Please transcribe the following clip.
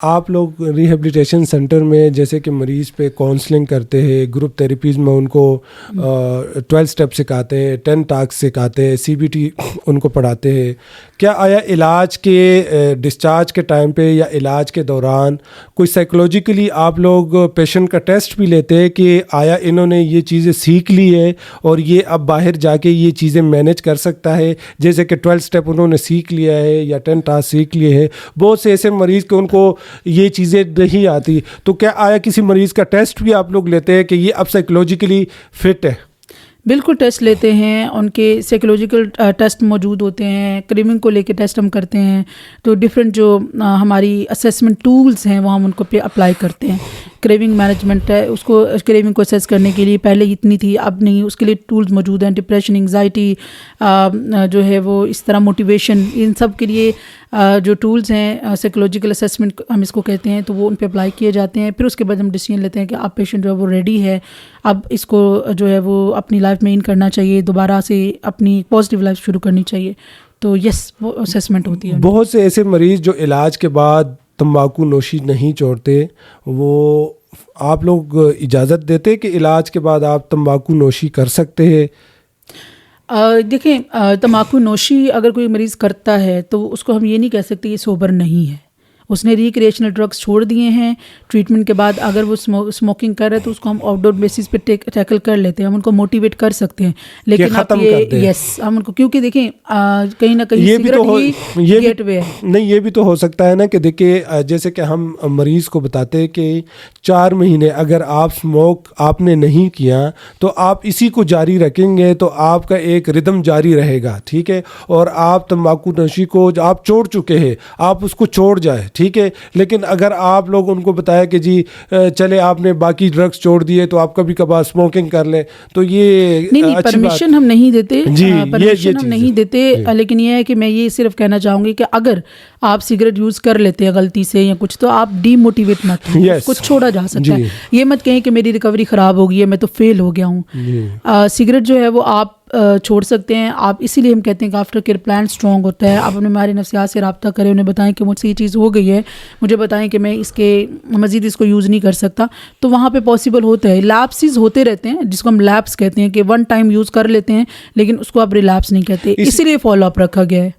आप लोग rehabilitation centre में जैसे कि मरीज़ पे काउंसलिंग करते हैं, ग्रुप थेरेपीज़ में उनको 12 स्टेप सिखाते हैं, 10 टास्क सिखाते हैं, CBT उनको पढ़ाते हैं। क्या आया इलाज के डिस्चार्ज के टाइम पे या इलाज के दौरान कोई साइकोलॉजिकली आप लोग पेशेंट का टेस्ट भी लेते हैं कि आया इन्होंने ये चीज़ें सीख ली है और ये अब बाहर जाके ये चीज़ें मैनेज कर सकता है? जैसे कि 12 स्टेप उन्होंने सीख लिया है या 10 टास्क सीख लिए हैं। बहुत से ऐसे मरीज़ के उनको ये चीज़ें नहीं आती, तो क्या आया किसी मरीज़ का टेस्ट भी आप लोग लेते हैं कि ये अब साइकोलॉजिकली फिट है? बिल्कुल टेस्ट लेते हैं, उनके साइकोलॉजिकल टेस्ट मौजूद होते हैं, क्रेविंग को लेके टेस्ट हम करते हैं। तो डिफरेंट जो हमारी असेसमेंट टूल्स हैं वो हम उनको पे अप्लाई करते हैं। क्रेविंग मैनेजमेंट है, उसको क्रेविंग को असेस करने के लिए पहले इतनी थी, अब नहीं, उसके लिए टूल्स मौजूद हैं। डिप्रेशन, एंग्जाइटी जो है वो इस तरह, मोटिवेशन, इन सब के लिए जो टूल्स हैं साइकोलॉजिकल असेसमेंट हम इसको कहते हैं, तो वो उन पे अप्लाई किए जाते हैं। फिर उसके बाद हम डिसीजन लेते हैं कि आप पेशेंट जो है वो रेडी है, अब इसको जो है वो अपनी लाइफ में इन करना चाहिए, दोबारा से अपनी पॉजिटिव लाइफ शुरू करनी चाहिए। तो यस, वो असेसमेंट होती है। बहुत से ऐसे मरीज़ जो इलाज के बाद तंबाकू नोशी नहीं छोड़ते, वो आप लोग इजाज़त देते कि इलाज के बाद आप तंबाकू नोशी कर सकते हैं? देखें, तम्बाकू नोशी अगर कोई मरीज़ करता है तो उसको हम ये नहीं कह सकते ये सोबर नहीं है। उसने रिक्रिएशनल ड्रग्स छोड़ दिए हैं। ट्रीटमेंट के बाद अगर वो स्मोकिंग कर रहे हैं तो उसको हम आउटडोर बेसिस पे टैकल कर लेते हैं, हम उनको मोटिवेट कर सकते हैं। लेकिन आप ये यस, हम उनको, क्योंकि देखें कहीं ना कहीं सिगरेट ही गेटवे है। नहीं, ये भी तो हो सकता है ना कि देखिए, जैसे कि हम मरीज़ को बताते हैं कि 4 महीने अगर आप स्मोक आपने नहीं किया तो आप इसी को जारी रखेंगे तो आपका एक रिदम जारी रहेगा, ठीक है। और आप तंबाकू नोशी को आप छोड़ चुके हैं, आप उसको छोड़ जाए, ठीक है। लेकिन अगर आप लोग उनको बताया कि जी चले आपने बाकी ड्रग्स छोड़ दिए तो आप कभी कभार स्मोकिंग कर लें, तो ये नहीं, परमिशन हम नहीं देते जी, परमिशन हम नहीं देते। लेकिन ये है कि मैं ये सिर्फ कहना चाहूँगी कि अगर आप सिगरेट यूज़ कर लेते हैं गलती से या कुछ, तो आप डीमोटिवेट मत हो, कुछ छोड़ा जा सकता है। ये मत कहें कि मेरी रिकवरी ख़राब हो गई है, मैं तो फेल हो गया हूँ। सिगरेट जो है वो आप छोड़ सकते हैं। आप इसीलिए हम कहते हैं कि आफ्टर केयर प्लान स्ट्रॉन्ग होता है। आप अपने हमारे नफ्सियात से रब्ता करें, उन्हें बताएं कि मुझसे ये चीज़ हो गई है, मुझे बताएं कि मैं इसके मज़ीद इसको यूज़ नहीं कर सकता, तो वहाँ पे पॉसिबल होता है। लैप्सेस होते रहते हैं जिसको हम लैप्स कहते हैं, कि वन टाइम यूज़ कर लेते हैं लेकिन उसको आप रिलैप्स नहीं कहते, इसीलिए फॉलो अप रखा गया है।